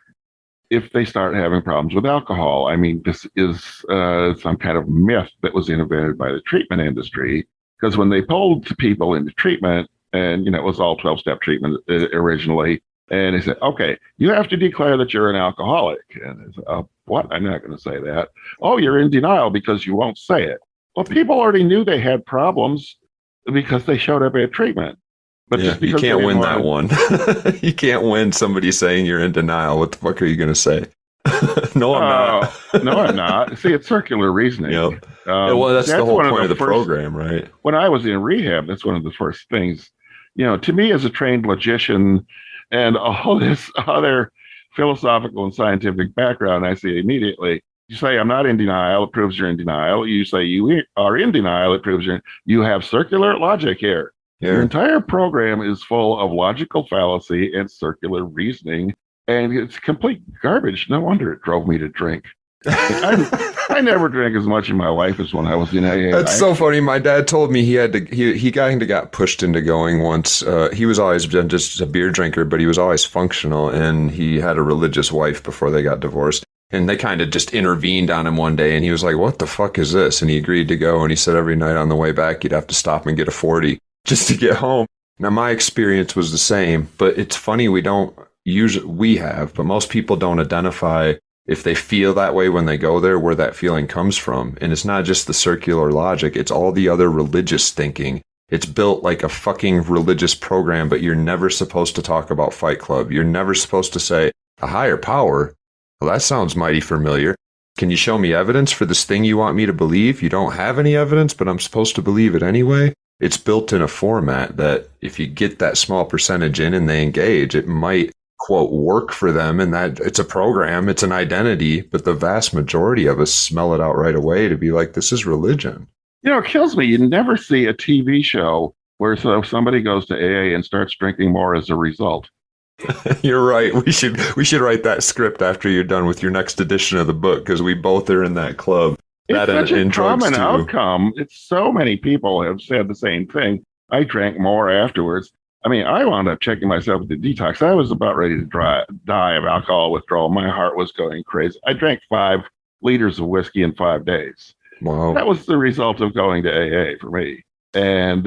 [SPEAKER 1] if they start having problems with alcohol. This is some kind of myth that was invented by the treatment industry, because when they pulled people into treatment, and it was all 12-step treatment originally, and they said, okay, you have to declare that you're an alcoholic. And I said, what? I'm not going to say that. Oh, you're in denial because you won't say it. Well, people already knew they had problems because they showed up at treatment. But
[SPEAKER 2] yeah, you can't win that one. You can't win somebody saying you're in denial. What the fuck are you going to say? No, I'm not.
[SPEAKER 1] No, I'm not. See, it's circular reasoning.
[SPEAKER 2] Yep. Well, that's the whole point of the program, right?
[SPEAKER 1] When I was in rehab, that's one of the first things, to me as a trained logician and all this other philosophical and scientific background, I see immediately, you say, I'm not in denial, it proves you're in denial. You say you are in denial, it proves you have circular logic here. Yeah. Your entire program is full of logical fallacy and circular reasoning, and it's complete garbage. No wonder it drove me to drink. I never drank as much in my life as when I was in AA.
[SPEAKER 2] That's so funny. My dad told me he got pushed into going once. He was always been just a beer drinker, but he was always functional, and he had a religious wife before they got divorced. And they kind of just intervened on him one day, and he was like, what the fuck is this? And he agreed to go, and he said every night on the way back, he'd have to stop and get a 40 just to get home. Now, my experience was the same, but it's funny, we have, but most people don't identify if they feel that way when they go there, where that feeling comes from. And it's not just the circular logic, it's all the other religious thinking. It's built like a fucking religious program, but you're never supposed to talk about Fight Club. You're never supposed to say, A higher power? Well, that sounds mighty familiar. Can you show me evidence for this thing you want me to believe? You don't have any evidence, but I'm supposed to believe it anyway? It's built in a format that if you get that small percentage in and they engage, it might, quote, work for them. And that it's a program, it's an identity, but the vast majority of us smell it out right away to be like, this is religion.
[SPEAKER 1] It kills me. You never see a TV show where somebody goes to AA and starts drinking more as a result.
[SPEAKER 2] You're right. We should write that script after you're done with your next edition of the book, because we both are in that club.
[SPEAKER 1] It's such a common outcome. It's so many people have said the same thing. I drank more afterwards. I mean, I wound up checking myself at the detox. I was about ready to die of alcohol withdrawal. My heart was going crazy. I drank 5 liters of whiskey in 5 days.
[SPEAKER 2] Wow.
[SPEAKER 1] That was the result of going to AA for me, and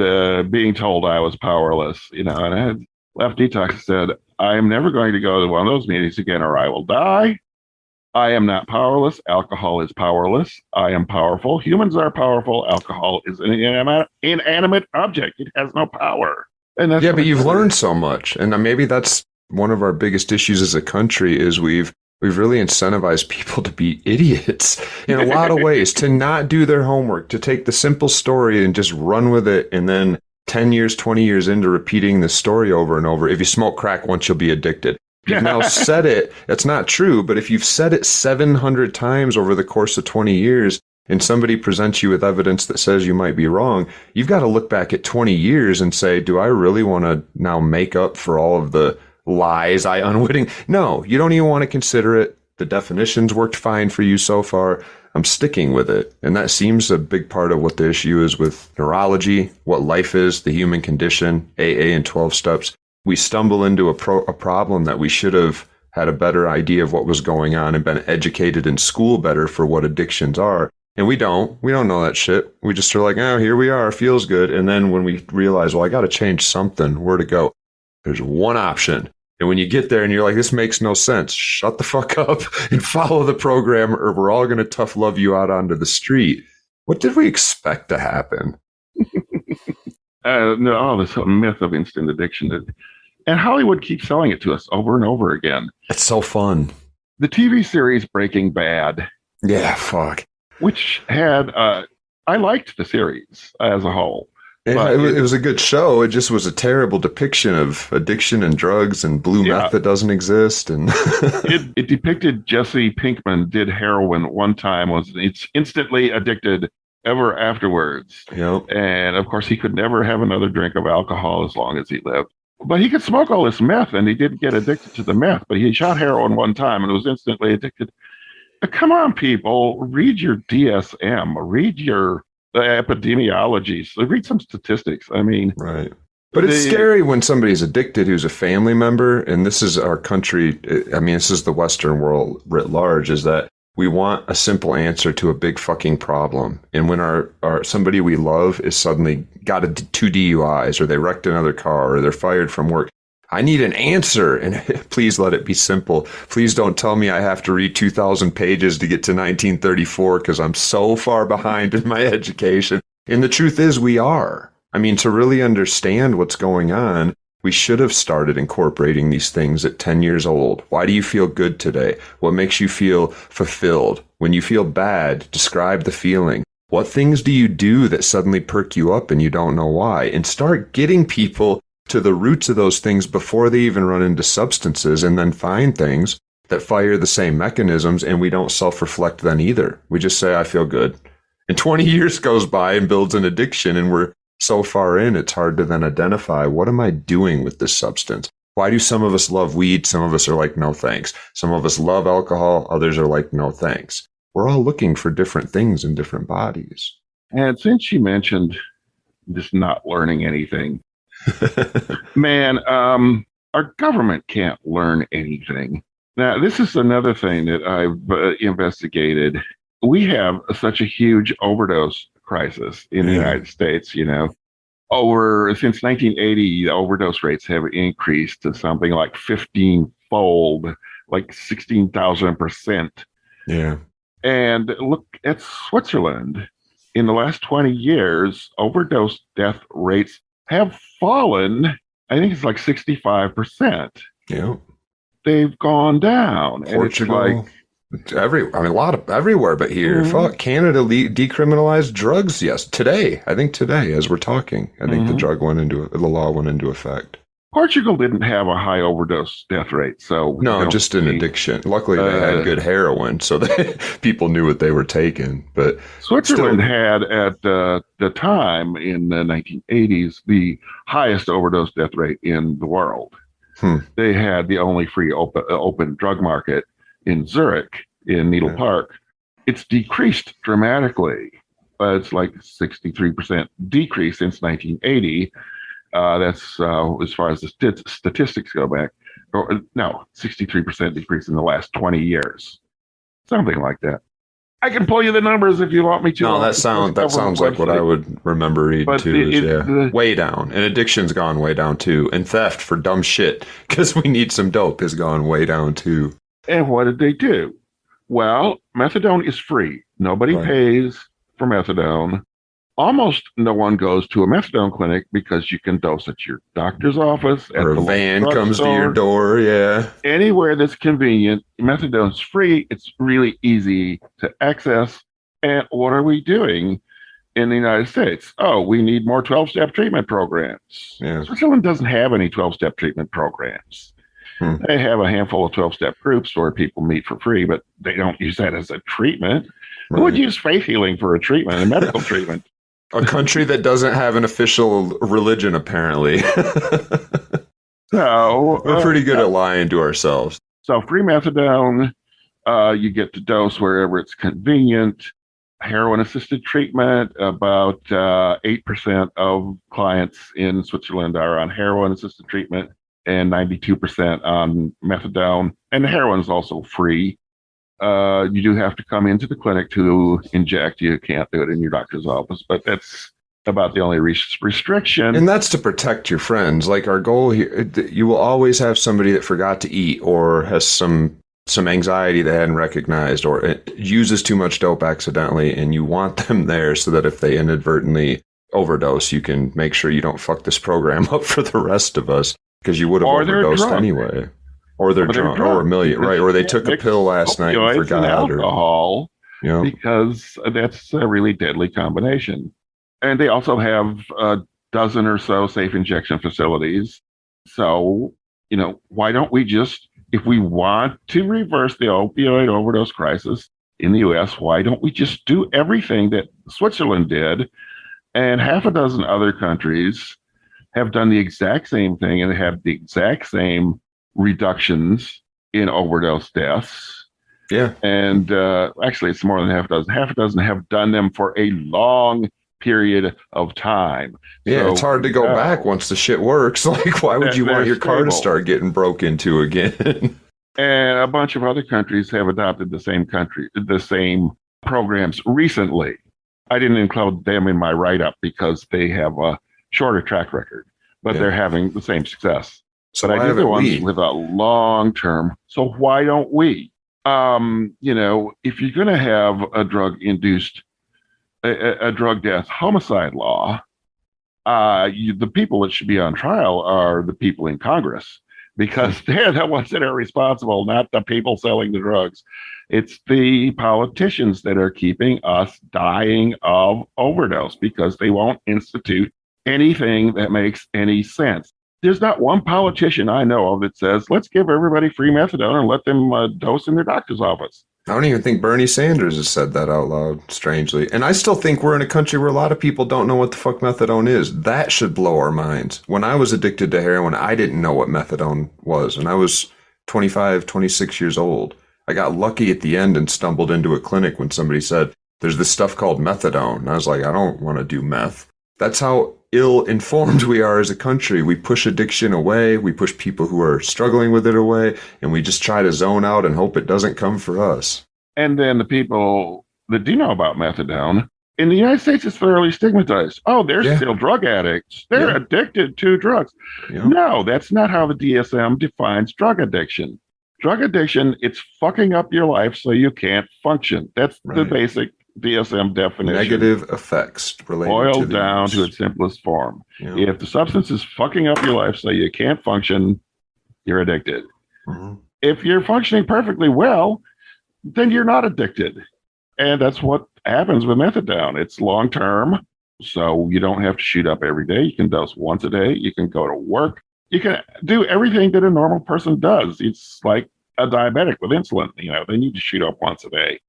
[SPEAKER 1] being told I was powerless. And I had left detox and said, I am never going to go to one of those meetings again or I will die. I am not powerless. Alcohol is powerless. I am powerful. Humans are powerful. Alcohol is an inanimate object. It has no power. And that's
[SPEAKER 2] but you've learned so much. And maybe that's one of our biggest issues as a country is we've really incentivized people to be idiots in a lot of ways, to not do their homework, to take the simple story and just run with it. And then 10 years, 20 years into repeating the story over and over, if you smoke crack once, you'll be addicted. You've now said it. That's not true. But if you've said it 700 times over the course of 20 years and somebody presents you with evidence that says you might be wrong, you've got to look back at 20 years and say, do I really want to now make up for all of the lies I unwitting? No, you don't even want to consider it. The definitions worked fine for you so far. I'm sticking with it. And that seems a big part of what the issue is with neurology, what life is, the human condition, AA and 12 steps. We stumble into a problem that we should have had a better idea of what was going on and been educated in school better for what addictions are. And we don't know that shit. We just are like, oh, here we are, feels good. And then when we realize, well, I got to change something, where to go? There's one option. And when you get there and you're like, this makes no sense, shut the fuck up and follow the program or we're all going to tough love you out onto the street. What did we expect to happen?
[SPEAKER 1] No, this myth of instant addiction. And Hollywood keeps selling it to us over and over again.
[SPEAKER 2] It's so fun.
[SPEAKER 1] The TV series Breaking Bad.
[SPEAKER 2] Yeah, fuck.
[SPEAKER 1] Which had, I liked the series as a whole.
[SPEAKER 2] It was a good show. It just was a terrible depiction of addiction and drugs and blue meth that doesn't exist. And
[SPEAKER 1] it depicted Jesse Pinkman did heroin one time, was instantly addicted ever afterwards.
[SPEAKER 2] Yep.
[SPEAKER 1] And of course, he could never have another drink of alcohol as long as he lived. But he could smoke all this meth, and he didn't get addicted to the meth. But he shot heroin one time and was instantly addicted. Come on, people, read your DSM, read your epidemiology, so read some statistics. I mean,
[SPEAKER 2] right. But it's scary when somebody's addicted who's a family member, and this is our country. I mean, this is the Western world writ large, is that we want a simple answer to a big fucking problem. And when our somebody we love is suddenly got 2 DUIs, or they wrecked another car, or they're fired from work, I need an answer, and please let it be simple. Please don't tell me I have to read 2,000 pages to get to 1934 because I'm so far behind in my education. And the truth is we are. I mean, to really understand what's going on, we should have started incorporating these things at 10 years old. Why do you feel good today? What makes you feel fulfilled? When you feel bad, describe the feeling. What things do you do that suddenly perk you up and you don't know why? And start getting people to the roots of those things before they even run into substances, and then find things that fire the same mechanisms, and we don't self-reflect then either. We just say, I feel good. And 20 years goes by and builds an addiction, and we're so far in, it's hard to then identify, what am I doing with this substance? Why do some of us love weed? Some of us are like, no thanks. Some of us love alcohol. Others are like, no thanks. We're all looking for different things in different bodies.
[SPEAKER 1] And since you mentioned just not learning anything, man, our government can't learn anything. Now, this is another thing that I've investigated. We have such a huge overdose crisis in the United States, since 1980, the overdose rates have increased to something like 15-fold, like 16,000%.
[SPEAKER 2] Yeah.
[SPEAKER 1] And look at Switzerland. In the last 20 years, overdose death rates have fallen. I think it's like 65%.
[SPEAKER 2] Yeah.
[SPEAKER 1] they've gone down.
[SPEAKER 2] Portugal,
[SPEAKER 1] And it's
[SPEAKER 2] a lot of everywhere, but here, fuck, Canada decriminalized drugs. Yes, today, I think today, as we're talking, I think the law went into effect.
[SPEAKER 1] Portugal didn't have a high overdose death rate, so
[SPEAKER 2] no, just an addiction. Luckily, they had good heroin, so people knew what they were taking. But
[SPEAKER 1] Switzerland had, at the time in the 1980s, the highest overdose death rate in the world. They had the only free open drug market in Zurich, in Needle Park. It's decreased dramatically. It's like 63% decrease since 1980. That's as far as the statistics go back. No, 63% decrease in the last 20 years. Something like that. I can pull you the numbers if you want me to.
[SPEAKER 2] No, that sounds like what I would remember reading too. Way down. And addiction's gone way down too. And theft for dumb shit, because we need some dope, has gone way down too.
[SPEAKER 1] And what did they do? Well, methadone is free. Nobody pays for methadone. Almost no one goes to a methadone clinic because you can dose at your doctor's office.
[SPEAKER 2] Or a van comes to your door,
[SPEAKER 1] Anywhere that's convenient. Methadone's free. It's really easy to access. And what are we doing in the United States? Oh, we need more 12-step treatment programs.
[SPEAKER 2] Yeah.
[SPEAKER 1] Switzerland doesn't have any 12-step treatment programs. They have a handful of 12-step groups where people meet for free, but they don't use that as a treatment. Who would use faith healing for a treatment, a medical treatment?
[SPEAKER 2] A country that doesn't have an official religion, apparently.
[SPEAKER 1] So
[SPEAKER 2] we're pretty good at lying to ourselves.
[SPEAKER 1] So free methadone, you get to dose wherever it's convenient. Heroin-assisted treatment, about 8% of clients in Switzerland are on heroin-assisted treatment and 92% on methadone. And the heroin is also free. You do have to come into the clinic to inject. You can't do it in your doctor's office, but that's about the only restriction.
[SPEAKER 2] And that's to protect your friends. Like, our goal here, you will always have somebody that forgot to eat or has some anxiety they hadn't recognized, or it uses too much dope accidentally, and you want them there so that if they inadvertently overdose, you can make sure you don't fuck this program up for the rest of us, because you would have overdosed anyway. Or they're drunk, or a million, right? Or they took a pill last night and forgot.
[SPEAKER 1] And alcohol, because that's a really deadly combination. And they also have a dozen or so safe injection facilities. So, why don't we just, if we want to reverse the opioid overdose crisis in the U.S., why don't we just do everything that Switzerland did? And half a dozen other countries have done the exact same thing, and they have the exact same reductions in overdose deaths.
[SPEAKER 2] Yeah.
[SPEAKER 1] And actually, it's more than half a dozen. Half a dozen have done them for a long period of time.
[SPEAKER 2] Yeah, so, it's hard to go back once the shit works. Like, why would you want your car to start getting broke into again?
[SPEAKER 1] And a bunch of other countries have adopted the same programs recently. I didn't include them in my write-up because they have a shorter track record, but they're having the same success.
[SPEAKER 2] So
[SPEAKER 1] but I do the ones with a long term. So why don't we? If you're going to have a drug-induced, a drug death homicide law, the people that should be on trial are the people in Congress, because they're the ones that are responsible, not the people selling the drugs. It's the politicians that are keeping us dying of overdose because they won't institute anything that makes any sense. There's not one politician I know of that says, let's give everybody free methadone and let them dose in their doctor's office.
[SPEAKER 2] I don't even think Bernie Sanders has said that out loud, strangely. And I still think we're in a country where a lot of people don't know what the fuck methadone is. That should blow our minds. When I was addicted to heroin, I didn't know what methadone was. And I was 25, 26 years old. I got lucky at the end and stumbled into a clinic when somebody said, there's this stuff called methadone. And I was like, I don't want to do meth. That's how ill-informed we are as a country. We push addiction away. We push people who are struggling with it away. And we just try to zone out and hope it doesn't come for us.
[SPEAKER 1] And then the people that do know about methadone, in the United States, it's thoroughly stigmatized. Oh, they're still drug addicts. They're addicted to drugs. Yeah. No, that's not how the DSM defines drug addiction. Drug addiction, it's fucking up your life so you can't function. That's the basic DSM definition.
[SPEAKER 2] Negative effects related
[SPEAKER 1] boiled down to its simplest form. Yeah. If the substance is fucking up your life so you can't function, you're addicted. Mm-hmm. if you're functioning perfectly well, then you're not addicted. And that's what happens with methadone. It's long term. So you don't have to shoot up every day. You can dose once a day. You can go to work. You can do everything that a normal person does. It's like a diabetic with insulin. They need to shoot up once a day.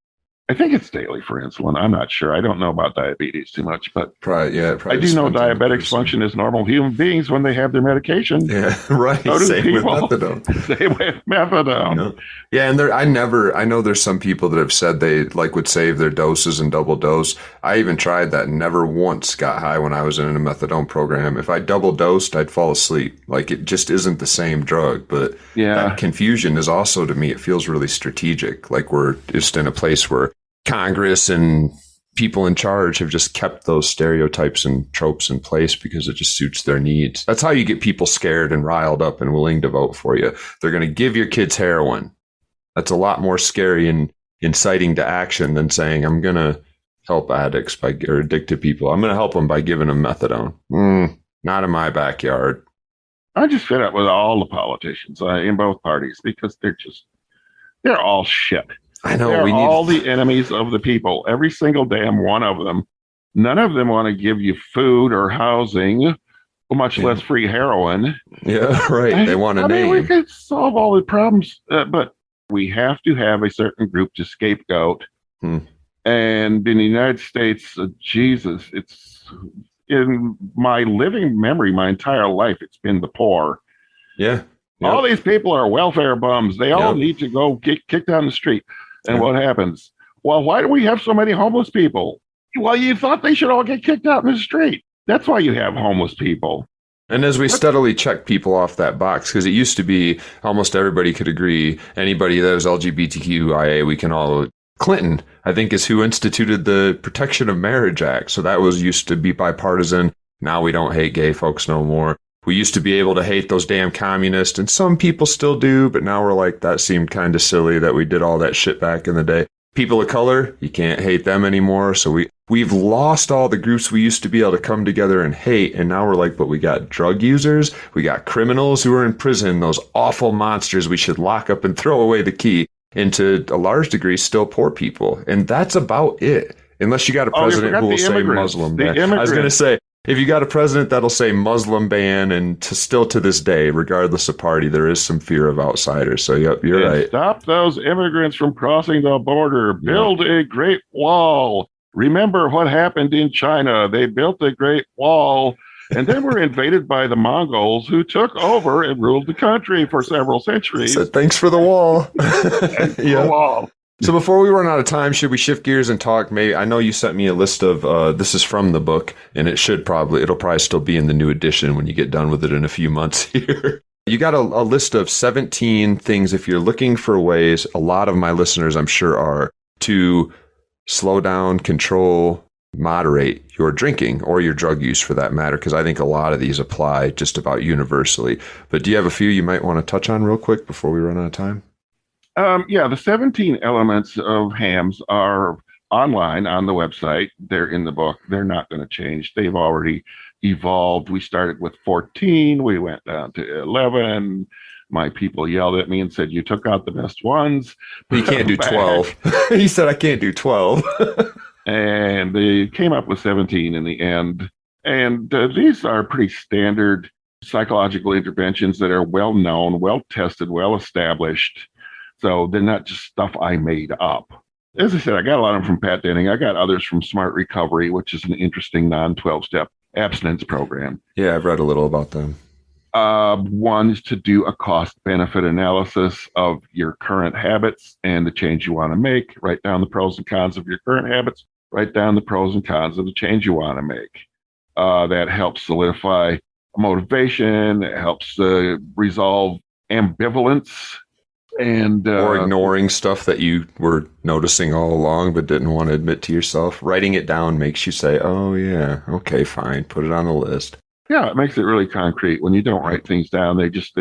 [SPEAKER 1] I think it's daily for insulin. I'm not sure. I don't know about diabetes too much, but
[SPEAKER 2] Probably
[SPEAKER 1] I do know diabetics function as normal human beings when they have their medication.
[SPEAKER 2] Yeah, right.
[SPEAKER 1] So do
[SPEAKER 2] Same
[SPEAKER 1] people.
[SPEAKER 2] with methadone.
[SPEAKER 1] Same with methadone.
[SPEAKER 2] Yeah, and I know there's some people that have said they would save their doses and double dose. I even tried that and never once got high when I was in a methadone program. If I double dosed, I'd fall asleep. It just isn't the same drug. But that confusion is also, to me, it feels really strategic. We're just in a place where Congress and people in charge have just kept those stereotypes and tropes in place because it just suits their needs. That's how you get people scared and riled up and willing to vote for you. They're going to give your kids heroin. That's a lot more scary and inciting to action than saying, I'm going to help addicts or addicted people. I'm going to help them by giving them methadone. Not in my backyard.
[SPEAKER 1] I just fed up with all the politicians in both parties because they're all shit.
[SPEAKER 2] I know.
[SPEAKER 1] They're all the enemies of the people. Every single damn one of them. None of them want to give you food or housing, much less free heroin.
[SPEAKER 2] Yeah, right. They want a name.
[SPEAKER 1] We could solve all the problems, but we have to have a certain group to scapegoat. And in the United States, Jesus, it's in my living memory, my entire life, it's been the poor.
[SPEAKER 2] Yeah. Yep.
[SPEAKER 1] All these people are welfare bums. They all need to go get kicked down the street. And what happens? Well, why do we have so many homeless people? Well, you thought they should all get kicked out in the street. That's why you have homeless people.
[SPEAKER 2] And as we steadily check people off that box, because it used to be almost everybody could agree, anybody that was LGBTQIA, we can all... Clinton, I think, is who instituted the Protection of Marriage Act. So that used to be bipartisan. Now we don't hate gay folks no more. We used to be able to hate those damn communists, and some people still do, but now we're like, that seemed kind of silly that we did all that shit back in the day. People of color, you can't hate them anymore. So we've lost all the groups we used to be able to come together and hate, and now we're like, but we got drug users, we got criminals who are in prison, those awful monsters we should lock up and throw away the key, and to a large degree, still poor people. And that's about it. Unless you got a president who will say Muslim ban. I was going to say, if you got a president that'll say Muslim ban, and still to this day, regardless of party, there is some fear of outsiders. So, yep, you're right.
[SPEAKER 1] Stop those immigrants from crossing the border. Build a great wall. Remember what happened in China. They built a great wall, and then were invaded by the Mongols, who took over and ruled the country for several centuries.
[SPEAKER 2] So thanks for the wall.
[SPEAKER 1] The wall.
[SPEAKER 2] So before we run out of time, should we shift gears and talk? Maybe I know you sent me a list of this is from the book, and it'll probably still be in the new edition when you get done with it in a few months here. You got a list of 17 things if you're looking for ways, a lot of my listeners I'm sure are, to slow down, control, moderate your drinking or your drug use for that matter, because I think a lot of these apply just about universally. But do you have a few you might want to touch on real quick before we run out of time?
[SPEAKER 1] The 17 elements of HAMS are online on the website. They're in the book. They're not going to change. They've already evolved. We started with 14. We went down to 11. My people yelled at me and said, you took out the best ones.
[SPEAKER 2] You can't do 12. He said, I can't do 12.
[SPEAKER 1] And they came up with 17 in the end. And these are pretty standard psychological interventions that are well known, well tested, well established. So they're not just stuff I made up. As I said, I got a lot of them from Pat Denning. I got others from Smart Recovery, which is an interesting non-12-step abstinence program.
[SPEAKER 2] Yeah, I've read a little about them.
[SPEAKER 1] One is to do a cost-benefit analysis of your current habits and the change you want to make. Write down the pros and cons of your current habits. Write down the pros and cons of the change you want to make. That helps solidify motivation. It helps resolve ambivalence. Or
[SPEAKER 2] ignoring stuff that you were noticing all along but didn't want to admit to yourself. Writing it down makes you say, oh, yeah, okay, fine, put it on the list.
[SPEAKER 1] Yeah, it makes it really concrete. When you don't write things down, they just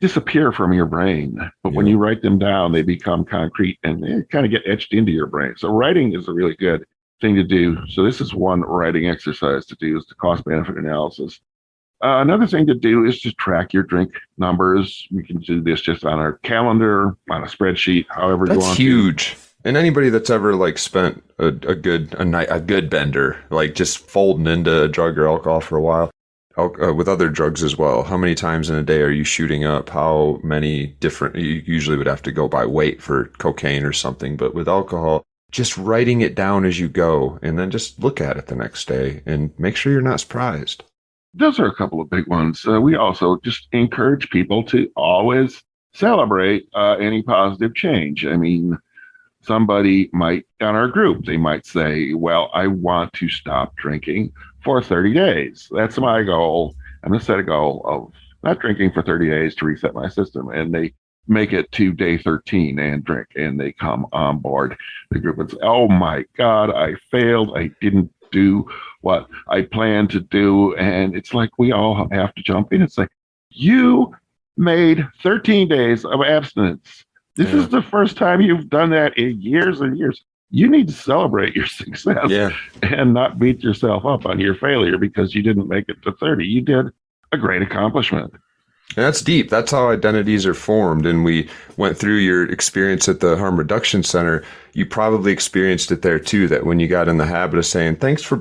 [SPEAKER 1] disappear from your brain. But when you write them down, they become concrete and they kind of get etched into your brain. So writing is a really good thing to do. So this is one writing exercise to do, is the cost-benefit analysis. Another thing to do is to track your drink numbers. You can do this just on a calendar, on a spreadsheet, however you
[SPEAKER 2] That's
[SPEAKER 1] want
[SPEAKER 2] huge. And anybody that's ever like spent a good bender, like just folding into a drug or alcohol for a while, with other drugs as well. How many times in a day are you shooting up? How many different? You usually would have to go by weight for cocaine or something, but with alcohol, just writing it down as you go, and then just look at it the next day and make sure you're not surprised.
[SPEAKER 1] Those are a couple of big ones. We also just encourage people to always celebrate any positive change. I mean, somebody might, on our group, they might say, well, I want to stop drinking for 30 days. That's my goal. I'm going to set a goal of not drinking for 30 days to reset my system. And they make it to day 13 and drink, and they come on board the group and say, oh my God, I failed. I didn't do what I planned to do. And it's like we all have to jump in. It's like, you made 13 days of abstinence. This is the first time you've done that in years and years. You need to celebrate your success and not beat yourself up on your failure because you didn't make it to 30. You did a great accomplishment.
[SPEAKER 2] And that's deep. That's how identities are formed. And we went through your experience at the Harm Reduction Center. You probably experienced it there too, that when you got in the habit of saying, thanks for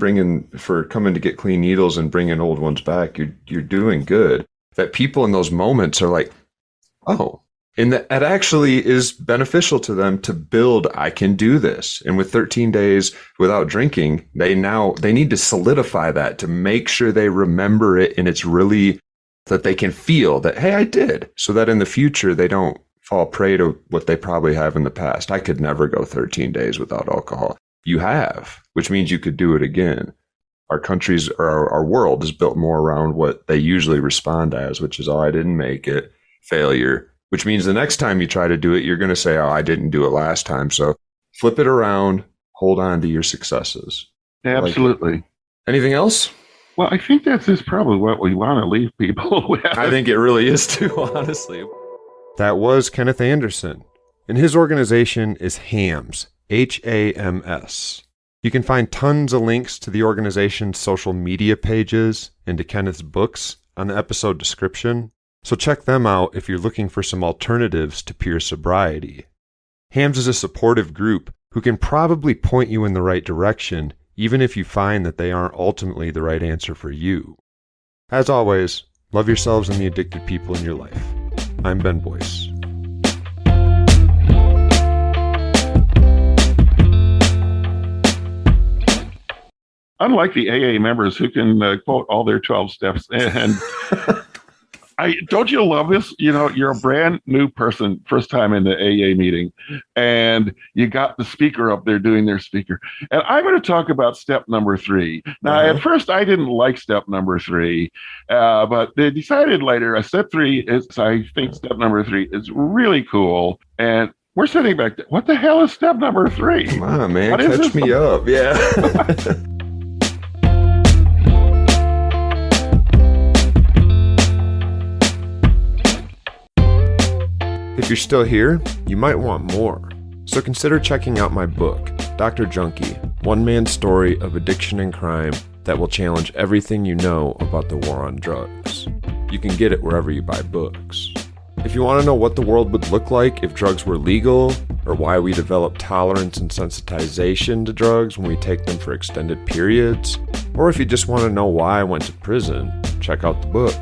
[SPEAKER 2] coming to get clean needles and bringing old ones back, you're doing good. That people in those moments are like, oh, and that actually is beneficial to them to build, I can do this. And with 13 days without drinking, they need to solidify that to make sure they remember it. And it's really that they can feel that, hey, I did, so that in the future, they don't fall prey to what they probably have in the past. I could never go 13 days without alcohol. You have, which means you could do it again. Our countries, or our world is built more around what they usually respond as, which is, oh, I didn't make it, failure. Which means the next time you try to do it, you're going to say, oh, I didn't do it last time. So flip it around, hold on to your successes.
[SPEAKER 1] Absolutely.
[SPEAKER 2] Like, anything else?
[SPEAKER 1] Well, I think that's just probably what we want to leave people with.
[SPEAKER 2] I think it really is too, honestly. That was Kenneth Anderson, and his organization is HAMS, HAMS. You can find tons of links to the organization's social media pages and to Kenneth's books on the episode description. So check them out if you're looking for some alternatives to pure sobriety. HAMS is a supportive group who can probably point you in the right direction, even if you find that they aren't ultimately the right answer for you. As always, love yourselves and the addicted people in your life. I'm Ben Boyce.
[SPEAKER 1] Unlike the AA members who can quote all their 12 steps, and don't you love this? You know, you're a brand new person, first time in the AA meeting, and you got the speaker up there doing their speaker. And I'm going to talk about step number 3. Now, at first, I didn't like step number 3, but they decided later, step 3 is, I think step number 3 is really cool. And we're sitting back there, what the hell is step number 3?
[SPEAKER 2] Come on, man, catch me up. Yeah. If you're still here, you might want more. So consider checking out my book, Dr. Junkie, One Man's Story of Addiction and Crime that will challenge everything you know about the war on drugs. You can get it wherever you buy books. If you want to know what the world would look like if drugs were legal, or why we develop tolerance and sensitization to drugs when we take them for extended periods, or if you just want to know why I went to prison, check out the book.